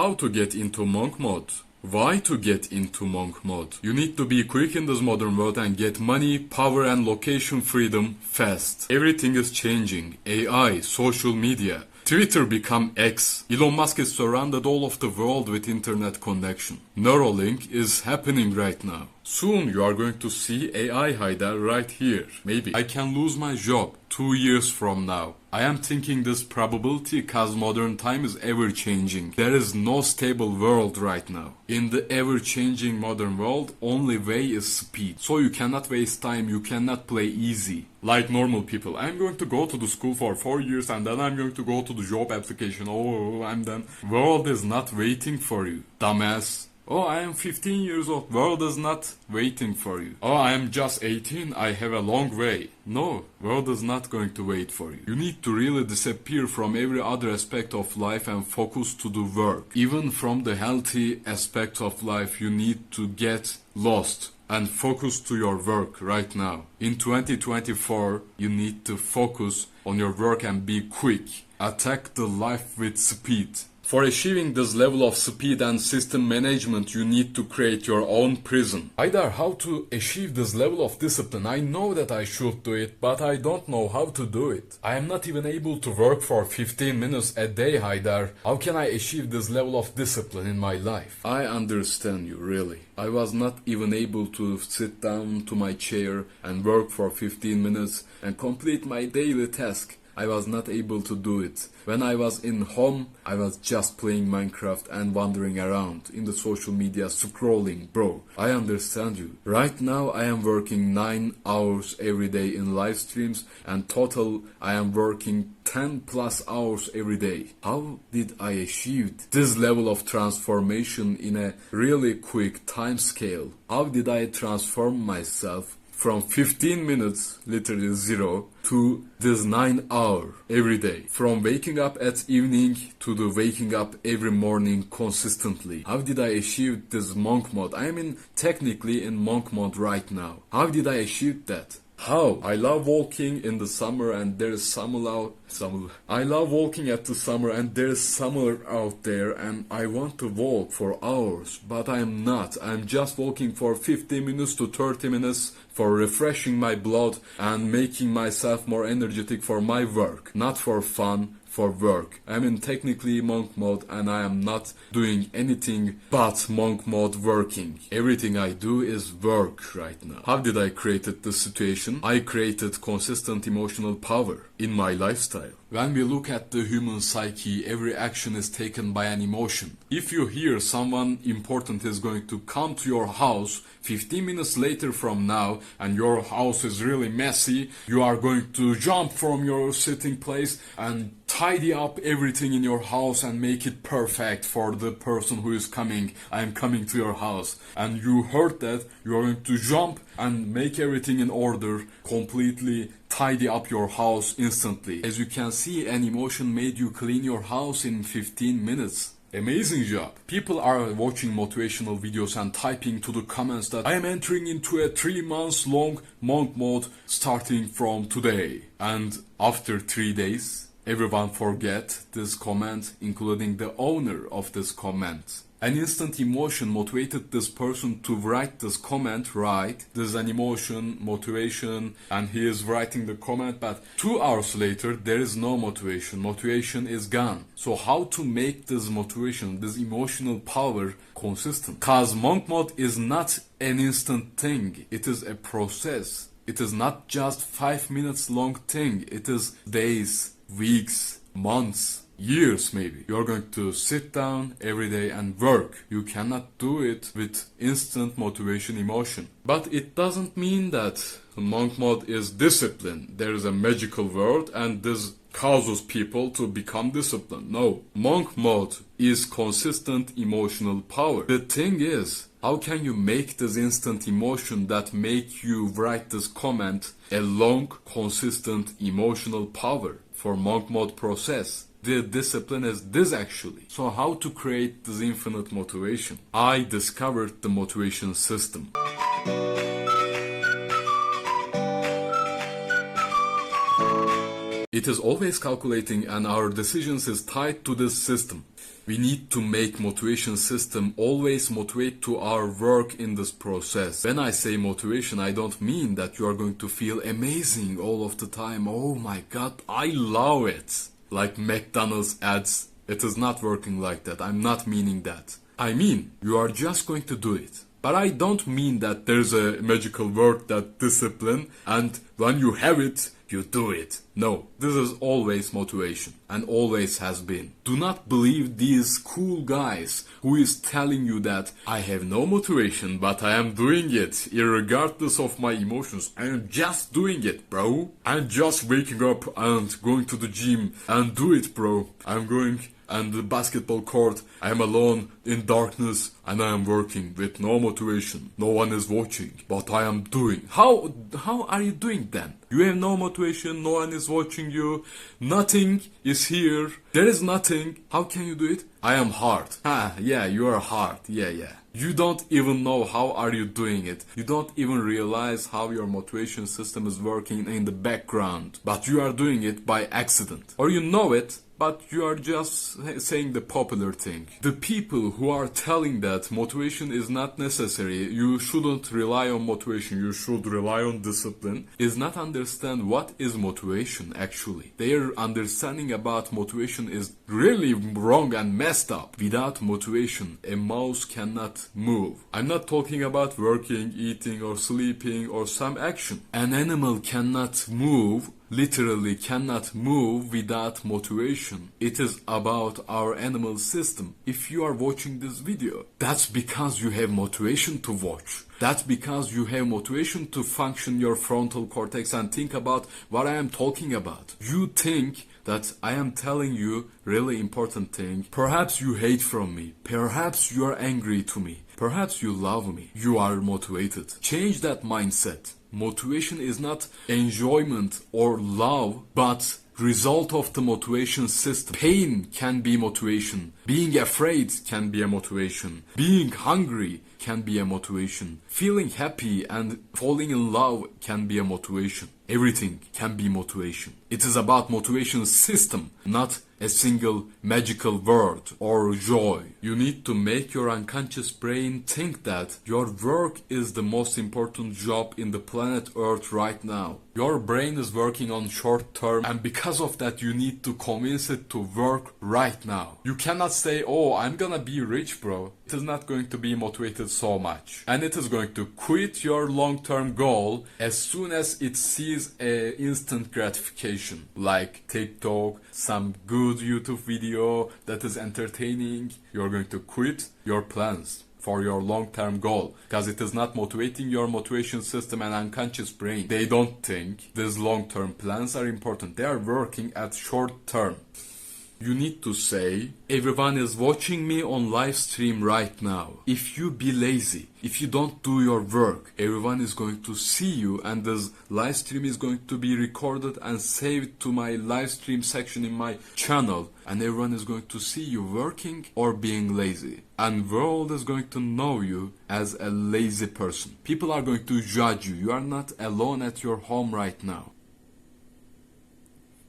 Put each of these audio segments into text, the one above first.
How to get into monk mode. Why to get into monk mode? You need to be quick in this modern world and get money, power and location freedom fast. Everything is changing. AI, social media. Twitter become X. Elon Musk is surrounded all of the world with internet connection. Neuralink is happening right now. Soon you are going to see AI Haydar right here. Maybe I can lose my job 2 years from now. I am thinking this probability cause modern time is ever changing. There is no stable world right now. In the ever changing modern world, only way is speed. So you cannot waste time, you cannot play easy. Like normal people. I'm going to go to the school for 4 years and then I'm going to go to the job application. Oh, I'm done. World is not waiting for you, dumbass. Oh, I am 15 years old. World is not waiting for you. Oh, I am just 18. I have a long way. No, world is not going to wait for you. You need to really disappear from every other aspect of life and focus to the work. Even from the healthy aspect of life, you need to get lost and focus to your work right now. In 2024, you need to focus on your work and be quick. Attack the life with speed. For achieving this level of speed and system management, you need to create your own prison. Haydar, how to achieve this level of discipline? I know that I should do it, but I don't know how to do it. I am not even able to work for 15 minutes a day, Haydar. How can I achieve this level of discipline in my life? I understand you, really. I was not even able to sit down to my chair and work for 15 minutes and complete my daily task. I was not able to do it. When I was in home, I was just playing Minecraft and wandering around in the social media scrolling, bro. I understand you. Right now I am working 9 hours every day in live streams and total I am working 10 plus hours every day. How did I achieve this level of transformation in a really quick time scale? How did I transform myself from 15 minutes, literally zero, to this 9 hour every day? From waking up at evening to the waking up every morning consistently. How did I achieve this monk mode? I am technically in monk mode right now. How did I achieve that? How? I love walking in the summer and there is summer. I love walking at the summer and there is summer out there and I want to walk for hours, but I am not. I'm just walking for 15 minutes to 30 minutes for refreshing my blood and making myself more energetic for my work, not for fun. For work. I'm in technically monk mode and I am not doing anything but monk mode working. Everything I do is work right now. How did I create this situation? I created consistent emotional power in my lifestyle. When we look at the human psyche, every action is taken by an emotion. If you hear someone important is going to come to your house 15 minutes later from now and your house is really messy, you are going to jump from your sitting place and tidy up everything in your house and make it perfect for the person who is coming. I am coming to your house. And you heard that, you are going to jump and make everything in order, completely tidy up your house instantly. As you can see, an emotion made you clean your house in 15 minutes. Amazing job. People are watching motivational videos and typing to the comments that I am entering into a 3 months long monk mode starting from today. And after 3 days, everyone forget this comment, including the owner of this comment. An instant emotion motivated this person to write this comment, right? There's an emotion, motivation, and he is writing the comment, but 2 hours later, there is no motivation. Motivation is gone. So how to make this motivation, this emotional power consistent? Cause monk mode is not an instant thing. It is a process. It is not just 5 minutes long thing. It is days, weeks, months, years maybe. You're going to sit down every day and work. You cannot do it with instant motivation emotion. But it doesn't mean that monk mode is discipline. There is a magical word and this causes people to become disciplined. No, monk mode is consistent emotional power. The thing is, how can you make this instant emotion that make you write this comment a long, consistent emotional power for monk mode process? The discipline is this actually. So how to create this infinite motivation? I discovered the motivation system. It is always calculating and our decisions is tied to this system. We need to make motivation system always motivate to our work in this process. When I say motivation, I don't mean that you are going to feel amazing all of the time. Oh my god, I love it. Like McDonald's ads. It is not working like that. I'm not meaning that. I mean, you are just going to do it. But I don't mean that there's a magical word, that discipline, and when you have it, you do it. No, this is always motivation, and always has been. Do not believe these cool guys who is telling you that I have no motivation, but I am doing it, irregardless of my emotions. I am just doing it, bro. I'm just waking up and going to the gym and do it, bro. I'm going and the basketball court, I am alone in darkness and I am working with no motivation. No one is watching, but I am doing. How are you doing then? You have no motivation, no one is watching you, nothing is here, there is nothing. How can you do it? I am hard. Yeah, you are hard. Yeah. You don't even know how are you doing it. You don't even realize how your motivation system is working in the background. But you are doing it by accident. Or you know it, but you are just saying the popular thing. The people who are telling that motivation is not necessary, you shouldn't rely on motivation, you should rely on discipline, is not understand what is motivation actually. Their understanding about motivation is really wrong and messed up. Without motivation, a mouse cannot move. I'm not talking about working, eating or sleeping or some action. An animal cannot move, literally cannot move without motivation. It is about our animal system. If you are watching this video, that's because you have motivation to watch. That's because you have motivation to function your frontal cortex and think about what I am talking about. You think that I am telling you really important thing. Perhaps you hate from me. Perhaps you are angry to me. Perhaps you love me. You are motivated. Change that mindset. Motivation is not enjoyment or love, but result of the motivation system. Pain can be motivation. Being afraid can be a motivation. Being hungry can be a motivation. Feeling happy and falling in love can be a motivation. Everything can be motivation. It is about motivation system, not a single magical word or joy. You need to make your unconscious brain think that your work is the most important job in the planet Earth right now. Your brain is working on short term, and because of that you need to convince it to work right now. You cannot say, oh, I'm gonna be rich, bro. It is not going to be motivated so much. And it is going to quit your long-term goal as soon as it sees a instant gratification. Like TikTok, some good YouTube video that is entertaining. You're going to quit your plans for your long-term goal because it is not motivating your motivation system and unconscious brain. They don't think these long-term plans are important. They are working at short term. You need to say, everyone is watching me on live stream right now. If you be lazy, if you don't do your work, everyone is going to see you and this live stream is going to be recorded and saved to my live stream section in my channel, and everyone is going to see you working or being lazy. And world is going to know you as a lazy person. People are going to judge you. You are not alone at your home right now.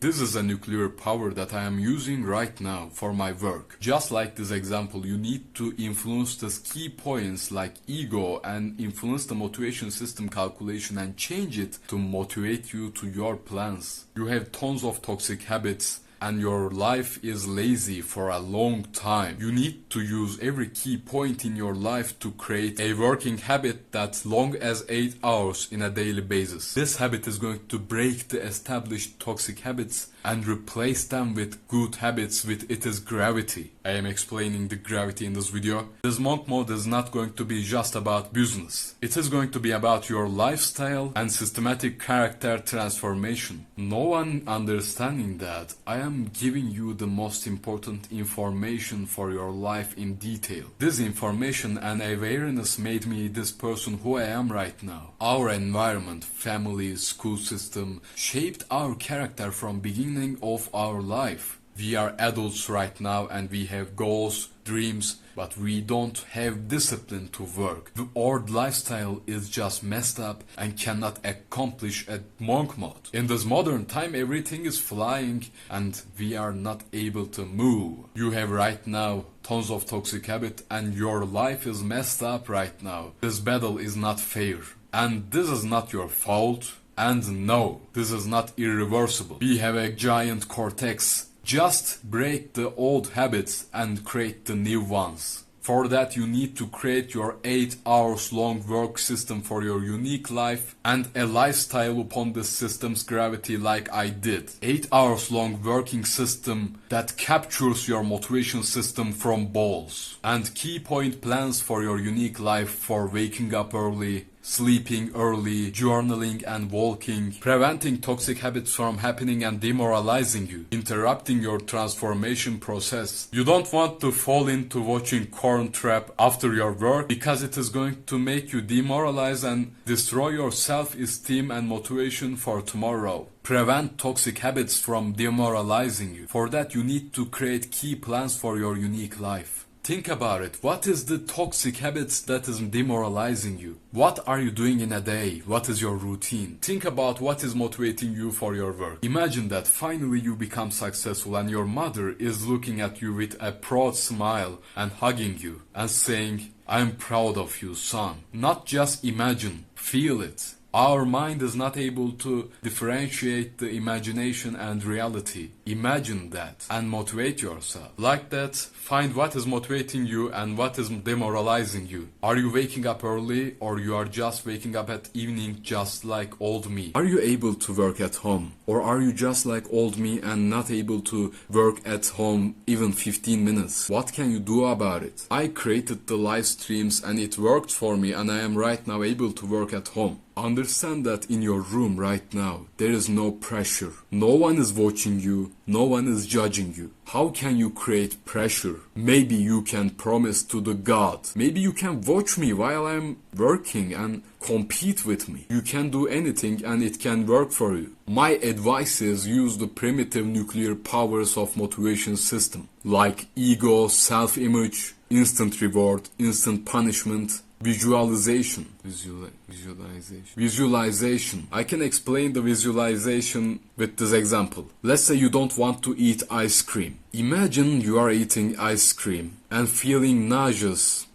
This is a nuclear power that I am using right now for my work. Just like this example, you need to influence these key points like ego and influence the motivation system calculation and change it to motivate you to your plans. You have tons of toxic habits and your life is lazy for a long time. You need to use every key point in your life to create a working habit that's long as 8 hours in a daily basis. This habit is going to break the established toxic habits and replace them with good habits with its gravity. I am explaining the gravity in this video. This monk mode is not going to be just about business. It is going to be about your lifestyle and systematic character transformation. No one understanding that, I am giving you the most important information for your life in detail. This information and awareness made me this person who I am right now. Our environment, family, school system shaped our character from beginning of our life. We are adults right now and we have goals, dreams, but we don't have discipline to work. Our lifestyle is just messed up and cannot accomplish at monk mode. In this modern time, everything is flying and we are not able to move. You have right now tons of toxic habit and your life is messed up right now. This battle is not fair. And this is not your fault. And no, this is not irreversible. We have a giant cortex. Just break the old habits and create the new ones. For that you need to create your 8 hours long work system for your unique life and a lifestyle upon this system's gravity like I did. 8 hours long working system that captures your motivation system from balls. And key point plans for your unique life for waking up early, sleeping early, journaling and walking, preventing toxic habits from happening and demoralizing you, interrupting your transformation process. You don't want to fall into watching Corn Trap after your work because it is going to make you demoralize and destroy your self-esteem and motivation for tomorrow. Prevent toxic habits from demoralizing you. For that you need to create key plans for your unique life. Think about it. What is the toxic habits that is demoralizing you? What are you doing in a day? What is your routine? Think about what is motivating you for your work. Imagine that finally you become successful and your mother is looking at you with a proud smile and hugging you and saying, "I'm proud of you, son." Not just imagine, feel it. Our mind is not able to differentiate the imagination and reality. Imagine that and motivate yourself. Like that, find what is motivating you and what is demoralizing you. Are you waking up early or you are just waking up at evening just like old me? Are you able to work at home or are you just like old me and not able to work at home even 15 minutes? What can you do about it? I created the live streams and it worked for me and I am right now able to work at home. Understand that in your room right now, there is no pressure. No one is watching you. No one is judging you. How can you create pressure? Maybe you can promise to the God. Maybe you can watch me while I'm working and compete with me. You can do anything and it can work for you. My advice is use the primitive nuclear powers of motivation system like ego, self-image, instant reward, instant punishment, visualization. Visualization. I can explain the visualization with this example. Let's say you don't want to eat ice cream. Imagine you are eating ice cream and feeling nauseous.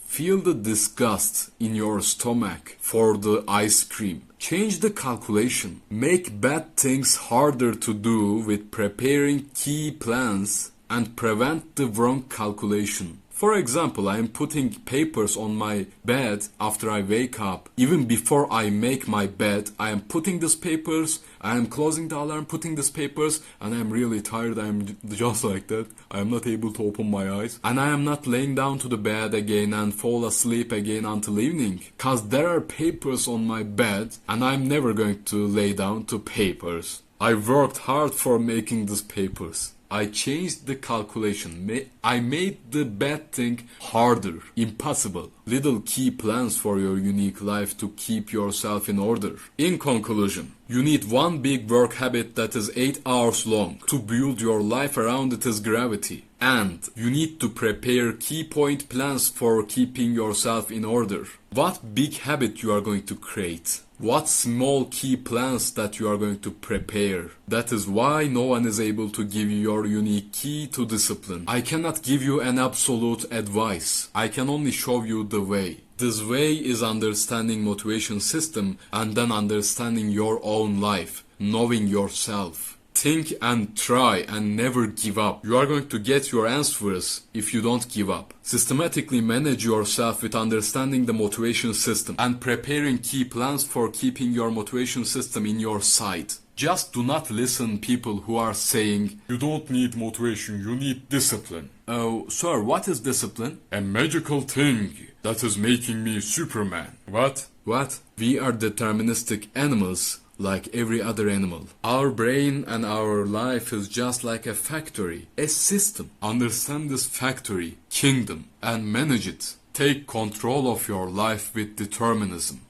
Feel the disgust in your stomach for the ice cream. Change the calculation. Make bad things harder to do with preparing key plans and prevent the wrong calculation. For example, I am putting papers on my bed after I wake up. Even before I make my bed, I am putting these papers, I am closing the alarm, putting these papers, and I am really tired. I am just like that. I am not able to open my eyes. And I am not laying down to the bed again and fall asleep again until evening. Cause there are papers on my bed and I'm never going to lay down to papers. I worked hard for making these papers. I changed the calculation. I made the bad thing harder, impossible. Little key plans for your unique life to keep yourself in order. In conclusion, you need one big work habit that is 8 hours long to build your life around its gravity. And you need to prepare key point plans for keeping yourself in order. What big habit you are going to create? What small key plans that you are going to prepare? That is why no one is able to give you your unique key to discipline. I cannot give you an absolute advice. I can only show you the way. This way is understanding motivation system and then understanding your own life, knowing yourself. Think and try and never give up. You are going to get your answers if you don't give up. Systematically manage yourself with understanding the motivation system and preparing key plans for keeping your motivation system in your sight. Just do not listen people who are saying, "You don't need motivation, you need discipline." Oh, sir, what is discipline? A magical thing that is making me Superman. What? We are deterministic animals like every other animal. Our brain and our life is just like a factory, a system. Understand this factory, kingdom, and manage it. Take control of your life with determinism.